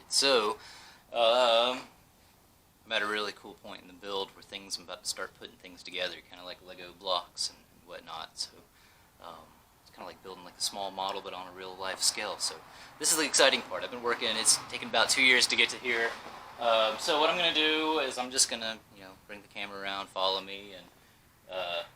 So, um, I'm at a really cool point in the build where I'm about to start putting things together, kind of like Lego blocks and whatnot. So, it's kind of like building like a small model, but on a real life scale. So, this is the exciting part. I've been working. It's taken about 2 years to get to here. So what I'm gonna do is I'm just gonna, bring the camera around, follow me, and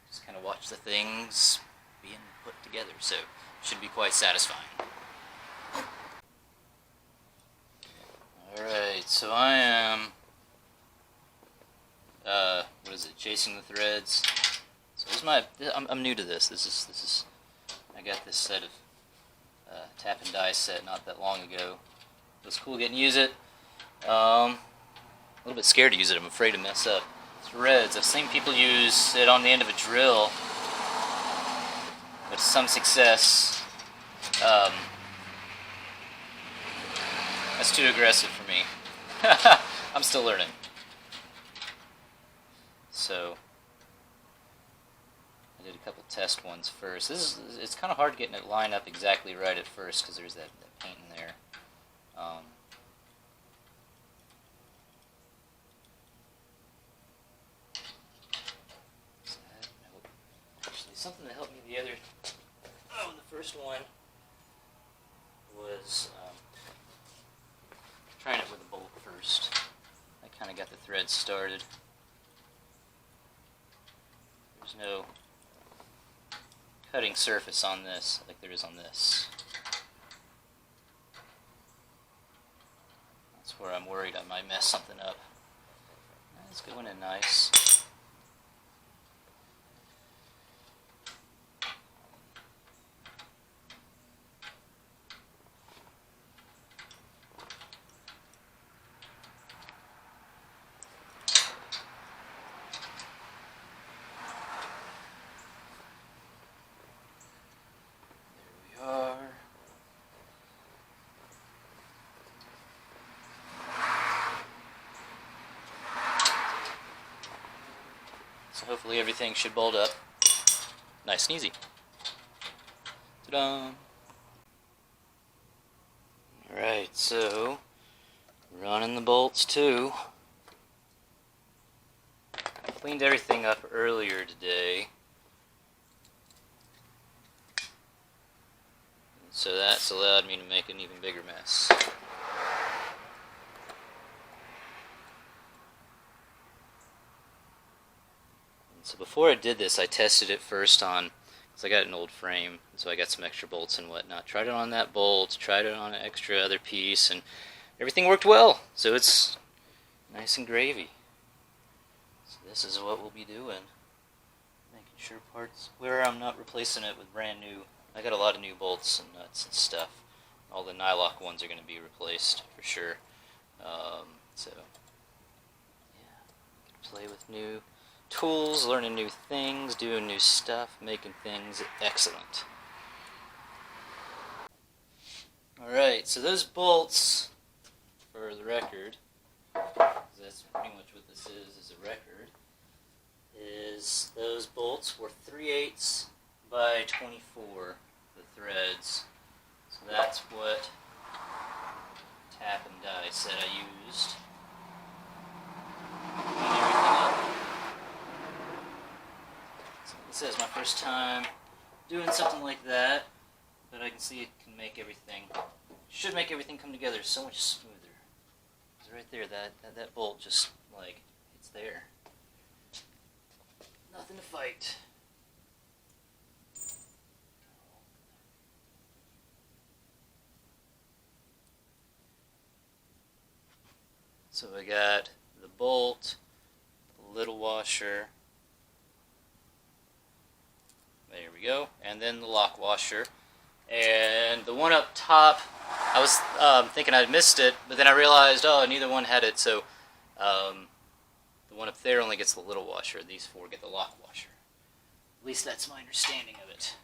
just kind of watch the things being put together. So, it should be quite satisfying. Alright, so I am, what is it, chasing the threads. So this is I'm new to this. This is, I got this set of tap and die set not that long ago. It was cool getting to use it. A little bit scared to use it. I'm afraid to mess up threads. I've seen people use it on the end of a drill with some success. That's too aggressive for me. I'm still learning. So I did a couple test ones first. It's kind of hard getting it lined up exactly right at first because there's that paint in there. Actually, something that helped me the first one was trying it with a bolt first. I kind of got the thread started. There's no cutting surface on this like there is on this. That's where I'm worried I might mess something up. It's going in nice. So hopefully everything should bolt up nice and easy. Ta-da! Alright, so running the bolts too. I cleaned everything up earlier today. So that's allowed me to make an even bigger mess. So before I did this, I tested it first on, because I got an old frame, so I got some extra bolts and whatnot. Tried it on that bolt, tried it on an extra other piece, and everything worked well. So it's nice and gravy. So this is what we'll be doing. Making sure parts, where I'm not replacing it with brand new. I got a lot of new bolts and nuts and stuff. All the nylock ones are going to be replaced for sure. So yeah, play with new tools, learning new things, doing new stuff, making things excellent. Alright, so those bolts, for the record, that's pretty much what this is a record, is those bolts were 3/8 by 24, the threads. So that's what tap and die said I used. This is my first time doing something like that, but I can see it can make everything, should make everything come together so much smoother. Because right there, that bolt just, like, it's there. Nothing to fight. So I got the bolt, the little washer, there we go, and then the lock washer. And the one up top, I was thinking I'd missed it, but then I realized, oh, neither one had it, so the one up there only gets the little washer, these four get the lock washer. At least that's my understanding of it.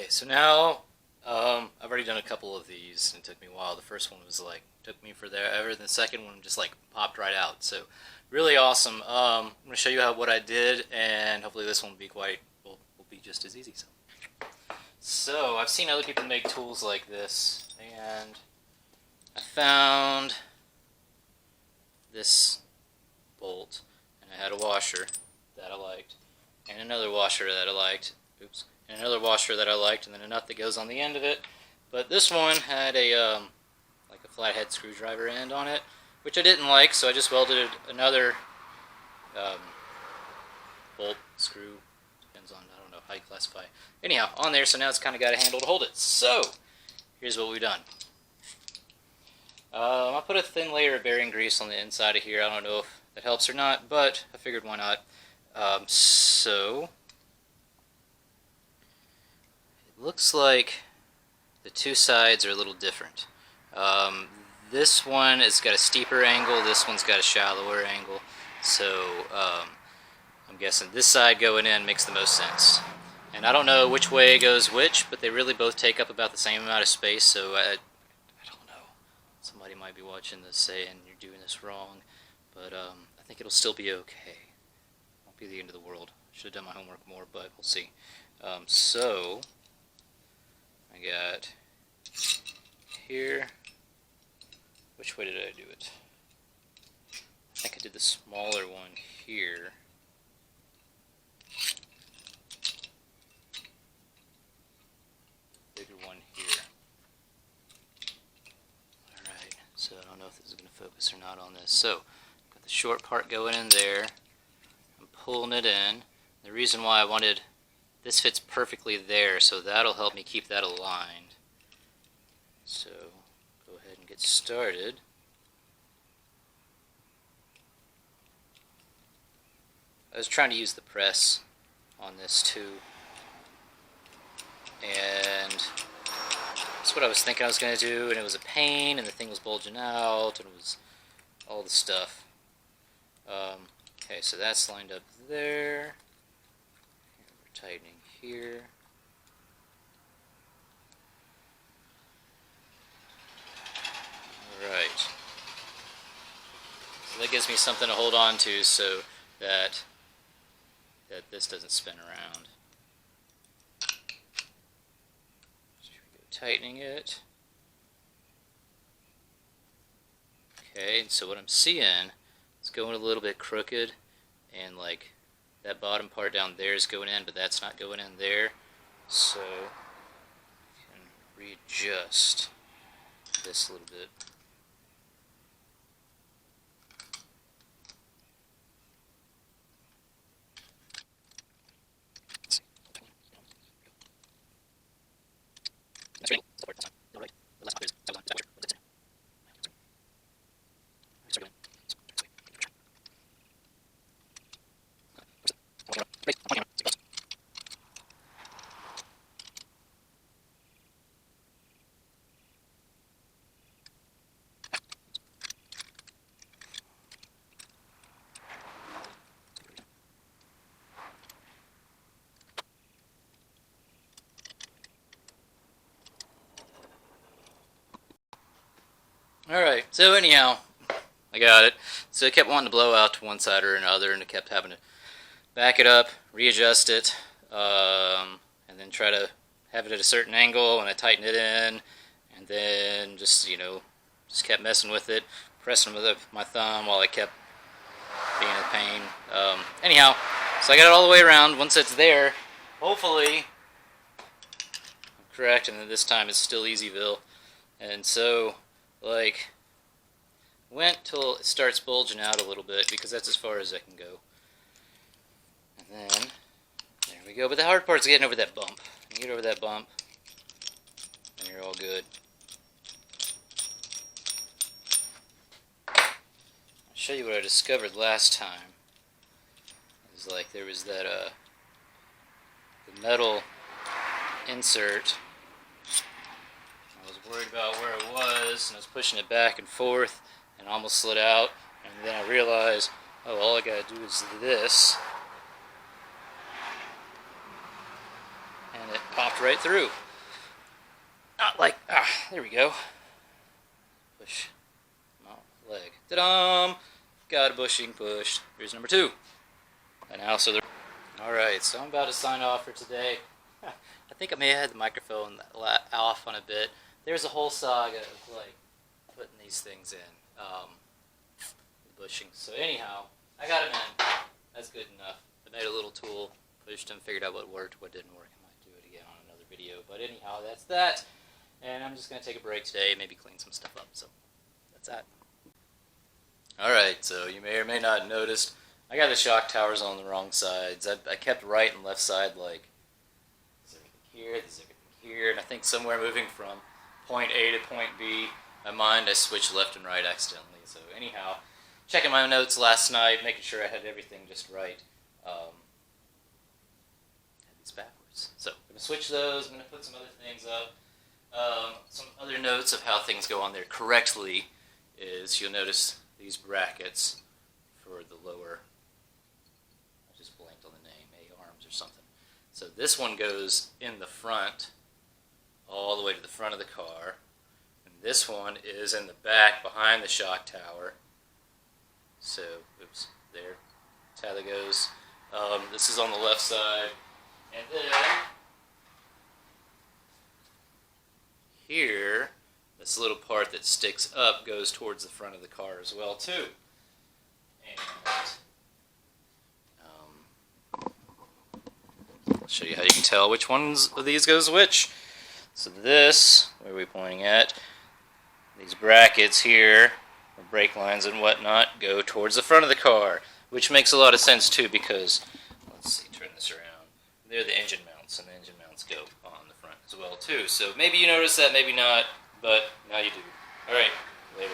Okay, so now I've already done a couple of these, and it took me a while. The first one was like took me forever. The second one just like popped right out. So really awesome. I'm gonna show you what I did, and hopefully this one will be will be just as easy. So I've seen other people make tools like this, and I found this bolt, and I had a washer that I liked, and another washer that I liked. Oops. And another washer that I liked, and then a nut that goes on the end of it. But this one had a like a flathead screwdriver end on it, which I didn't like, so I just welded another bolt, screw, depends on, I don't know how you classify it. Anyhow, on there, so now it's kind of got a handle to hold it. So, here's what we've done. I put a thin layer of bearing grease on the inside of here. I don't know if that helps or not, but I figured why not. So looks like the two sides are a little different. This one has got a steeper angle, this one's got a shallower angle, so I'm guessing this side going in makes the most sense. And I don't know which way goes which, but they really both take up about the same amount of space, so I don't know. Somebody might be watching this saying you're doing this wrong, but I think it'll still be okay. Won't be the end of the world. Should have done my homework more, but we'll see. So I got here. Which way did I do it? I think I did the smaller one here. Bigger one here. Alright, so I don't know if this is going to focus or not on this. So, got the short part going in there. I'm pulling it in. The reason why I wanted this fits perfectly there, so that'll help me keep that aligned. So, go ahead and get started. I was trying to use the press on this too, and that's what I was thinking I was going to do, and it was a pain, and the thing was bulging out, and it was all the stuff. Okay, so that's lined up there. We're tightening here. Alright. So that gives me something to hold on to so that this doesn't spin around. So here we go, tightening it. Okay, and so what I'm seeing is going a little bit crooked, and like that bottom part down there is going in, but that's not going in there. So I can readjust this a little bit. Alright, so anyhow, I got it. So it kept wanting to blow out to one side or another, and it kept having to back it up, readjust it, and then try to have it at a certain angle, and I tighten it in, and then just, just kept messing with it, pressing with my thumb while I kept being a pain. Anyhow, so I got it all the way around. Once it's there, hopefully I'm correct, and then this time it's still Easyville. And so, like, went till it starts bulging out a little bit, because that's as far as I can go. And then, there we go. But the hard part's getting over that bump. You get over that bump, and you're all good. I'll show you what I discovered last time. It was like there was that, the metal insert. I was worried about where it was, and I was pushing it back and forth, and almost slid out, and then I realized, oh, all I gotta do is this, and it popped right through. Not like, there we go. Push my leg. Ta-dam! Got a bushing pushed. Here's number 2. And now, alright, so I'm about to sign off for today. I think I may have had the microphone off on a bit. There's a whole saga of, like, putting these things in. The bushing. So anyhow, I got them in. That's good enough. I made a little tool, pushed them, figured out what worked, what didn't work. I might do it again on another video. But anyhow, that's that. And I'm just going to take a break today, maybe clean some stuff up. So that's that. Alright, so you may or may not have noticed, I got the shock towers on the wrong sides. I kept right and left side like, there's everything here, there's everything here, and I think somewhere moving from point A to point B, my mind I switched left and right accidentally. So anyhow, checking my notes last night, making sure I had everything just right. Had these backwards. So I'm going to switch those, I'm going to put some other things up. Some other notes of how things go on there correctly is you'll notice these brackets for the lower, I just blanked on the name, A-arms or something. So this one goes in the front, all the way to the front of the car. And this one is in the back behind the shock tower. So, oops, there, that's how that goes. This is on the left side. And then, here, this little part that sticks up goes towards the front of the car as well, too. And I'll show you how you can tell which ones of these goes which. So this, where are we pointing at? These brackets here, or brake lines and whatnot, go towards the front of the car, which makes a lot of sense too because, let's see, turn this around. They're the engine mounts, and the engine mounts go on the front as well too. So maybe you notice that, maybe not, but now you do. Alright.